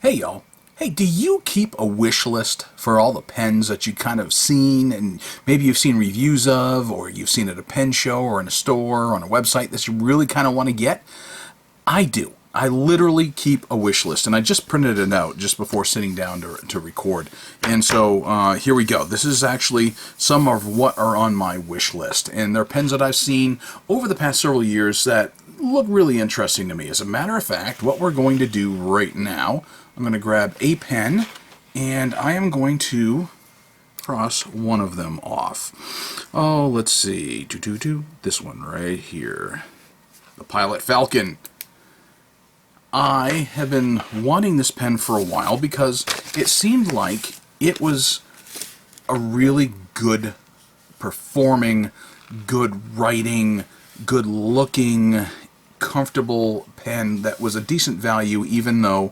Hey y'all. Hey, do you keep a wish list for all the pens that you kind of seen and maybe you've seen reviews of, or you've seen at a pen show or in a store or on a website that you really kind of want to get? I do. I literally keep a wish list, and I just printed it out just before sitting down to record. And so here we go. This is actually some of what are on my wish list, and they're pens that I've seen over the past several years that look really interesting to me. As a matter of fact, what we're going to do right now, I'm going to grab a pen, and I am going to cross one of them off. Oh, let's see. This one right here. The Pilot Falcon. I have been wanting this pen for a while because it seemed like it was a really good performing, good writing, good looking, comfortable pen that was a decent value, even though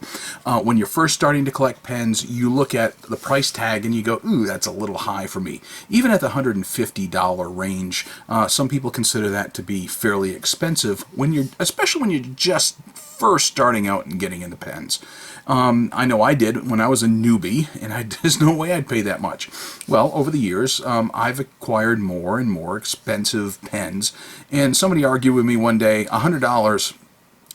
when you're first starting to collect pens, you look at the price tag and you go, ooh, that's a little high for me. Even at the $150 range, some people consider that to be fairly expensive, especially when you're just first starting out and getting into pens. I know I did when I was a newbie, and there's no way I'd pay that much. Well, over the years, I've acquired more and more expensive pens, and somebody argued with me one day, $100,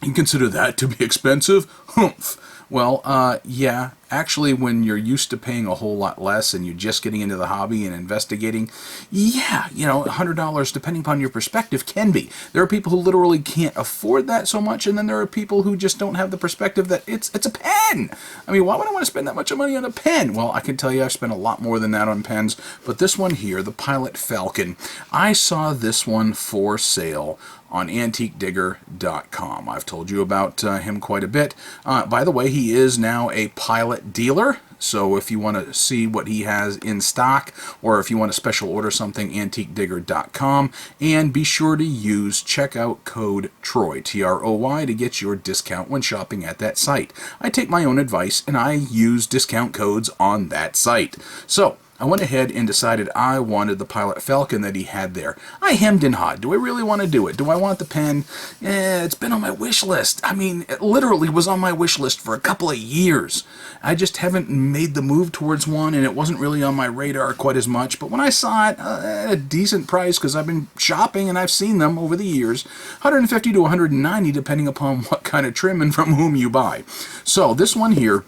you consider that to be expensive? Humph. Well, yeah, actually, when you're used to paying a whole lot less and you're just getting into the hobby and investigating, yeah, $100, depending upon your perspective, can be. There are people who literally can't afford that so much, and then there are people who just don't have the perspective that it's a pen. I mean, why would I want to spend that much money on a pen? Well, I can tell you I've spent a lot more than that on pens, but this one here, the Pilot Falcon, I saw this one for sale on AntiqueDigger.com. I've told you about him quite a bit. By the way, he is now a Pilot dealer, so if you want to see what he has in stock, or if you want to special order something, AntiqueDigger.com, and be sure to use checkout code TROY, T-R-O-Y, to get your discount when shopping at that site. I take my own advice, and I use discount codes on that site. So, I went ahead and decided I wanted the Pilot Falcon that he had there. I hemmed and hawed. Do I really want to do it? Do I want the pen? It's been on my wish list. I mean, it literally was on my wish list for a couple of years. I just haven't made the move towards one, and it wasn't really on my radar quite as much. But when I saw it at a decent price, because I've been shopping and I've seen them over the years, $150 to $190, depending upon what kind of trim and from whom you buy. So this one here,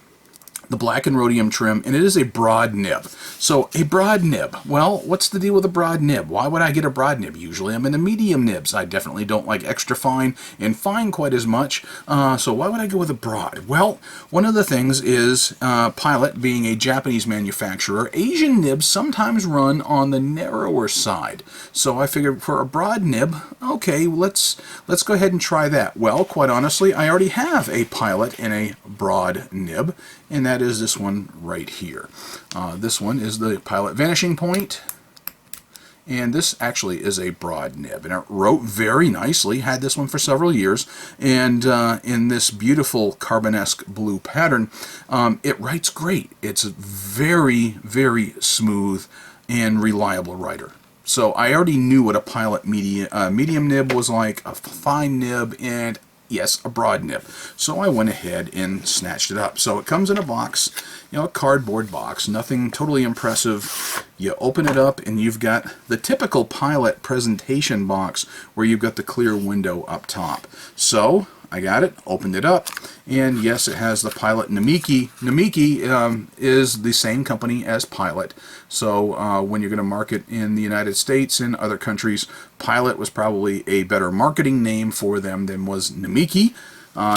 the black and rhodium trim, and it is a broad nib. So a broad nib. Well, what's the deal with a broad nib? Why would I get a broad nib? Usually I'm into medium nibs. I definitely don't like extra fine and fine quite as much. So why would I go with a broad? Well, one of the things is Pilot being a Japanese manufacturer, Asian nibs sometimes run on the narrower side. So I figured for a broad nib, okay, let's go ahead and try that. Well, quite honestly, I already have a Pilot in a broad nib, and that is this one right here. This one is the Pilot Vanishing Point, and this actually is a broad nib, and it wrote very nicely. Had this one for several years, and in this beautiful carbonesque blue pattern, it writes great. It's a very, very smooth and reliable writer. So I already knew what a Pilot medium nib was like, a fine nib, and yes, a broad nib. So I went ahead and snatched it up. So it comes in a box, a cardboard box, nothing totally impressive. You open it up and you've got the typical Pilot presentation box where you've got the clear window up top. So I got it, opened it up, and yes, it has the Pilot Namiki. Namiki is the same company as Pilot, so when you're going to market in the United States and other countries, Pilot was probably a better marketing name for them than was Namiki,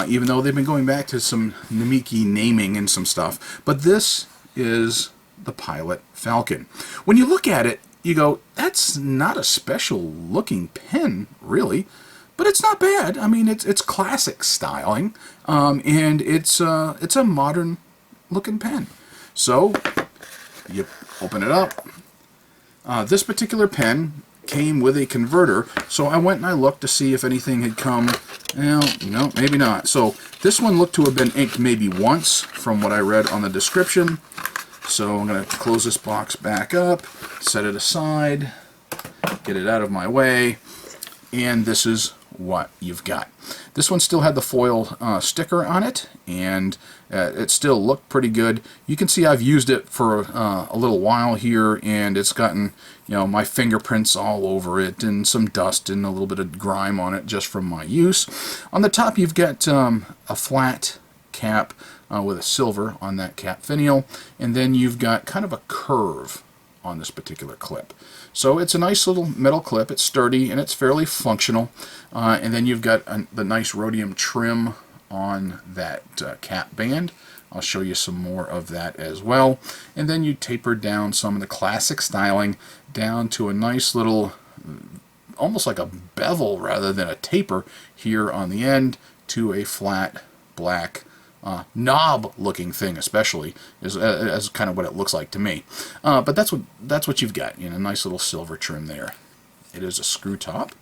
even though they've been going back to some Namiki naming and some stuff. But this is the Pilot Falcon. When you look at it, you go, that's not a special looking pen, really. But it's not bad. I mean, it's classic styling, and it's a modern looking pen. So you open it up. This particular pen came with a converter, so I went and I looked to see if anything had come. Well, no, maybe not. So this one looked to have been inked maybe once from what I read on the description. So I'm going to close this box back up, set it aside, get it out of my way, and this is what you've got. This one still had the foil sticker on it, and it still looked pretty good. You can see I've used it for a little while here, and it's gotten, you know, my fingerprints all over it, and some dust and a little bit of grime on it just from my use. On the top you've got a flat cap with a silver on that cap finial, and then you've got kind of a curve on this particular clip. So it's a nice little metal clip. It's sturdy and it's fairly functional. And then you've got the nice rhodium trim on that cap band. I'll show you some more of that as well. And then you taper down some of the classic styling down to a nice little, almost like a bevel rather than a taper here on the end, to a flat black knob looking thing, especially is kind of what it looks like to me. But that's what you've got, you know, a nice little silver trim there. It is a screw top.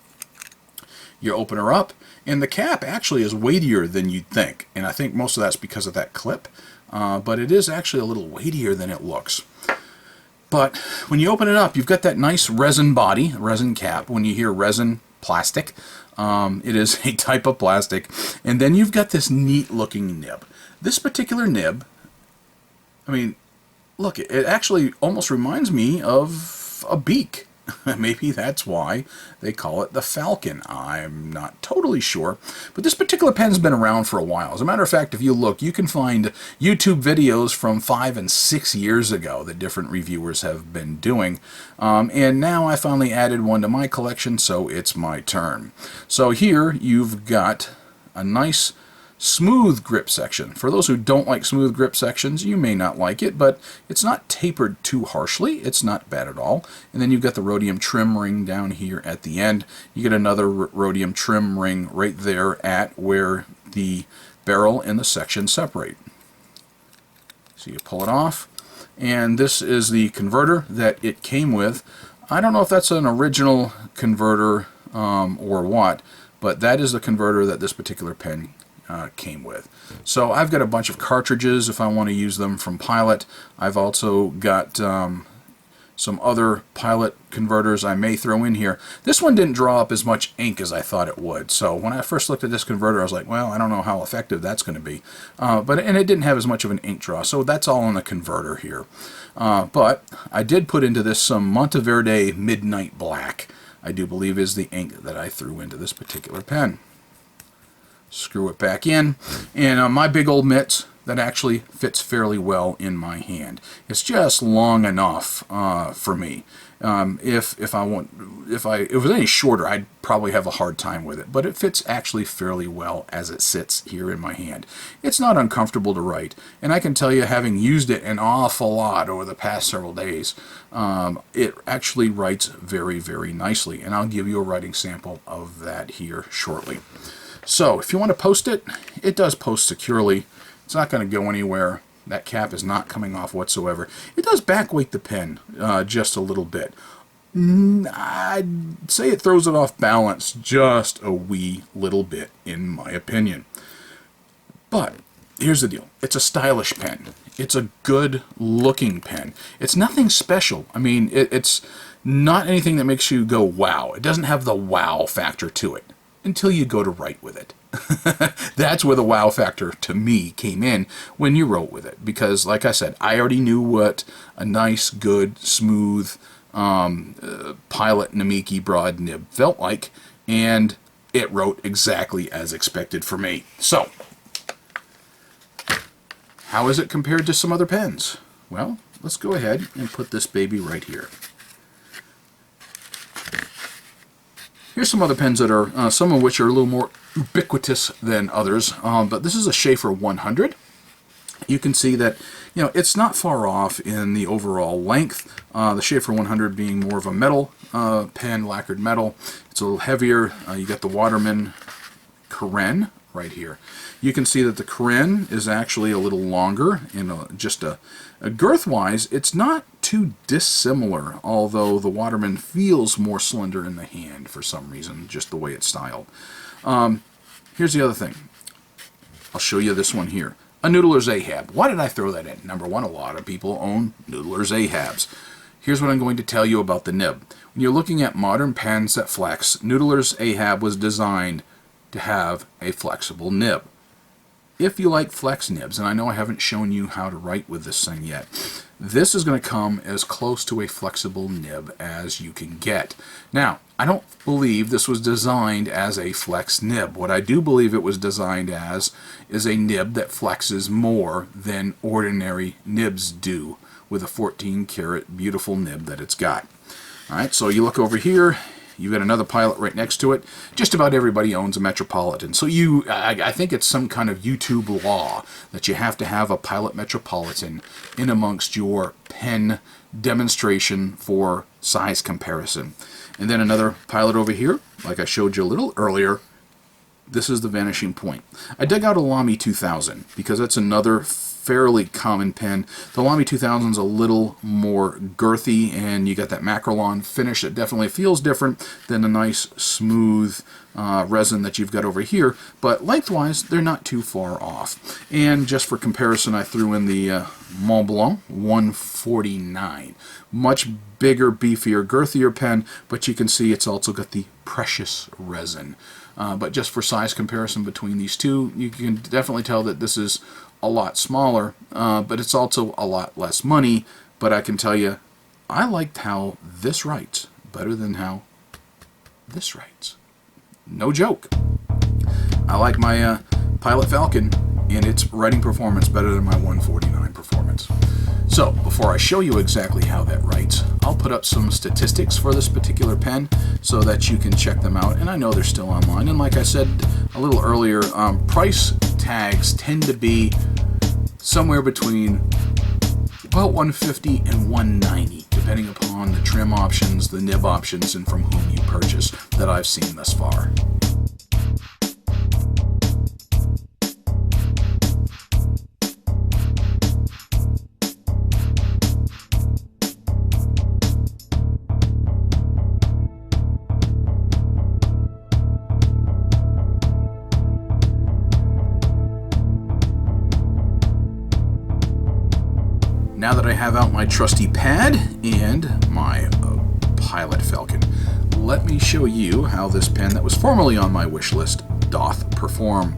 You open her up, and the cap actually is weightier than you'd think, and I think most of that's because of that clip, but it is actually a little weightier than it looks. But when you open it up, you've got that nice resin body, resin cap. When you hear resin, plastic, it is a type of plastic. And then you've got this neat looking nib. This particular nib, I mean, look, it actually almost reminds me of a beak. Maybe that's why they call it the Falcon. I'm not totally sure. But this particular pen's been around for a while. As a matter of fact, if you look, you can find YouTube videos from 5 and 6 years ago that different reviewers have been doing. And now I finally added one to my collection, so it's my turn. So here you've got a nice smooth grip section. For those who don't like smooth grip sections, you may not like it, but it's not tapered too harshly. It's not bad at all. And then you've got the rhodium trim ring down here at the end. You get another rhodium trim ring right there at where the barrel and the section separate. So you pull it off, and this is the converter that it came with. I don't know if that's an original converter or what, but that is the converter that this particular pen came with. So I've got a bunch of cartridges if I want to use them from Pilot. I've also got some other Pilot converters I may throw in here. This one didn't draw up as much ink as I thought it would. So when I first looked at this converter, I was like, well, I don't know how effective that's going to be. And it didn't have as much of an ink draw. So that's all in the converter here. But I did put into this some Monteverde Midnight Black, I do believe is the ink that I threw into this particular pen. Screw it back in, and my big old mitts, that actually fits fairly well in my hand. It's just long enough for me. If it was any shorter, I'd probably have a hard time with it, but it fits actually fairly well as it sits here in my hand. It's not uncomfortable to write, and I can tell you, having used it an awful lot over the past several days, it actually writes very, very nicely, and I'll give you a writing sample of that here shortly. So if you want to post it, it does post securely. It's not going to go anywhere. That cap is not coming off whatsoever. It does backweight the pen just a little bit. I'd say it throws it off balance just a wee little bit, in my opinion. But here's the deal. It's a stylish pen. It's a good looking pen. It's nothing special. I mean, it's not anything that makes you go wow. It doesn't have the wow factor to it until you go to write with it. That's where the wow factor to me came in when you wrote with it, because like I said, I already knew what a nice, good, smooth Pilot Namiki broad nib felt like, and it wrote exactly as expected for me. So how is it compared to some other pens? Well, let's go ahead and put this baby right here. Here's some other pens that are, some of which are a little more ubiquitous than others, but this is a Sheaffer 100. You can see that, you know, it's not far off in the overall length. The Sheaffer 100 being more of a metal pen, lacquered metal. It's a little heavier. You got the Waterman Karen right here. You can see that the Karen is actually a little longer, just a girth-wise, it's not too dissimilar, although the Waterman feels more slender in the hand for some reason, just the way it's styled. Here's the other thing. I'll show you this one here. A Noodler's Ahab. Why did I throw that in? Number one, a lot of people own Noodler's Ahabs. Here's what I'm going to tell you about the nib. When you're looking at modern pens that flex, Noodler's Ahab was designed to have a flexible nib. If you like flex nibs, and I know I haven't shown you how to write with this thing yet, this is going to come as close to a flexible nib as you can get. Now, I don't believe this was designed as a flex nib. What I do believe it was designed as is a nib that flexes more than ordinary nibs do with a 14 karat beautiful nib that it's got. Alright, so you look over here, you've got another Pilot right next to it. Just about everybody owns a Metropolitan. So I think it's some kind of YouTube law that you have to have a Pilot Metropolitan in amongst your pen demonstration for size comparison. And then another Pilot over here, like I showed you a little earlier. This is the Vanishing Point. I dug out a Lamy 2000 because that's another fairly common pen. The Lamy 2000 is a little more girthy, and you got that Macrolon finish that definitely feels different than the nice smooth resin that you've got over here, but lengthwise they're not too far off. And just for comparison, I threw in the Montblanc 149. Much bigger, beefier, girthier pen, but you can see it's also got the precious resin. But just for size comparison between these two, you can definitely tell that this is a lot smaller, but it's also a lot less money. But I can tell you, I liked how this writes better than how this writes. No joke. I like my Pilot Falcon and its writing performance better than my 149 performance. So, before I show you exactly how that writes, I'll put up some statistics for this particular pen so that you can check them out, and I know they're still online. And like I said a little earlier, price tags tend to be somewhere between about $150 and $190, depending upon the trim options, the nib options, and from whom you purchase that I've seen thus far. Now that I have out my trusty pad and my Pilot Falcon, let me show you how this pen that was formerly on my wish list doth perform.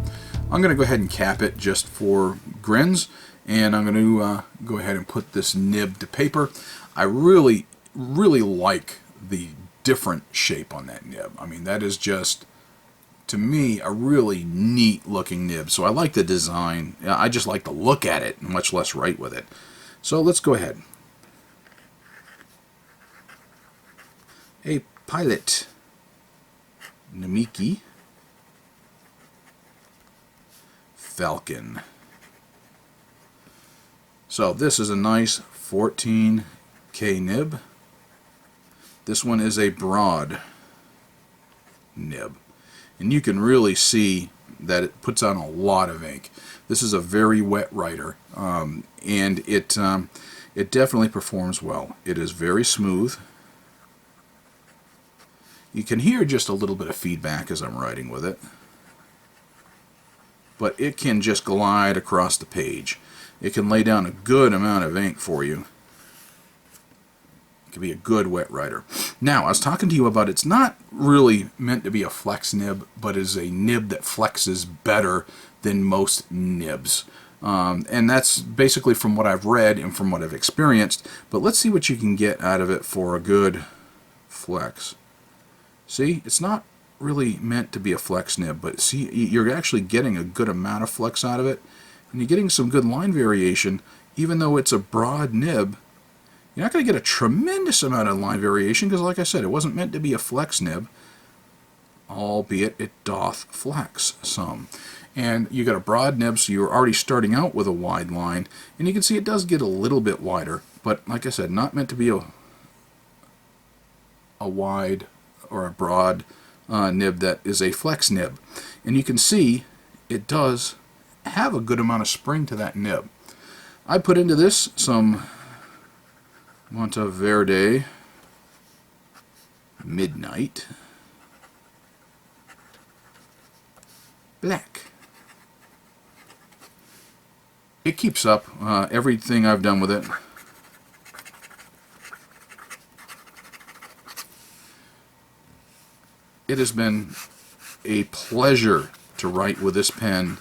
I'm going to go ahead and cap it just for grins, and I'm going to go ahead and put this nib to paper. I really like the different shape on that nib. I mean, that is just, to me, a really neat looking nib. So I like the design. I just like to look at it, much less write with it. So let's go ahead. A Pilot Namiki Falcon. So this is a nice 14K nib. This one is a broad nib. And you can really see that it puts on a lot of ink. This is a very wet writer, and it definitely performs well. It is very smooth. You can hear just a little bit of feedback as I'm writing with it, but it can just glide across the page. It can lay down a good amount of ink for you. It can be a good wet writer. Now, I was talking to you about it's not really meant to be a flex nib, but is a nib that flexes better than most nibs. And that's basically from what I've read and from what I've experienced. But let's see what you can get out of it for a good flex. See, it's not really meant to be a flex nib, but see, you're actually getting a good amount of flex out of it. And you're getting some good line variation, even though it's a broad nib. You're not going to get a tremendous amount of line variation because, like I said, it wasn't meant to be a flex nib, albeit it doth flex some. And you got a broad nib, so you're already starting out with a wide line, and you can see it does get a little bit wider, but like I said, not meant to be a wide or a broad nib that is a flex nib. And you can see it does have a good amount of spring to that nib. I put into this some Monteverde Midnight Black. It keeps up everything I've done with it. It has been a pleasure to write with this pen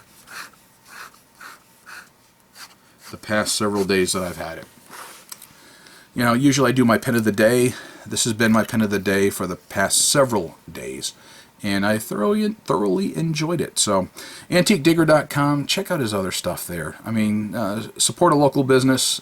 the past several days that I've had it. You know, usually I do my pen of the day. This has been my pen of the day for the past several days, and I thoroughly enjoyed it. So, AntiqueDigger.com, check out his other stuff there. I mean, support a local business.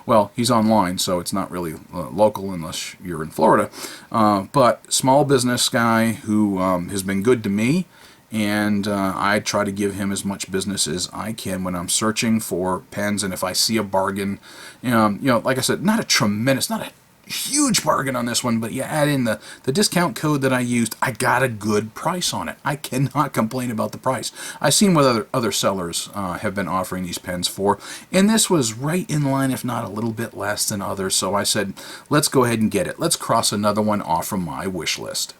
Well, he's online, so it's not really local unless you're in Florida. But small business guy who has been good to me, and I try to give him as much business as I can when I'm searching for pens. And if I see a bargain, you know, like I said, not a huge bargain on this one, but you add in the discount code that I used, I got a good price on it. I cannot complain about the price. I've seen what other sellers have been offering these pens for, and this was right in line, if not a little bit less than others. So I said, let's go ahead and get it. Let's cross another one off from my wish list.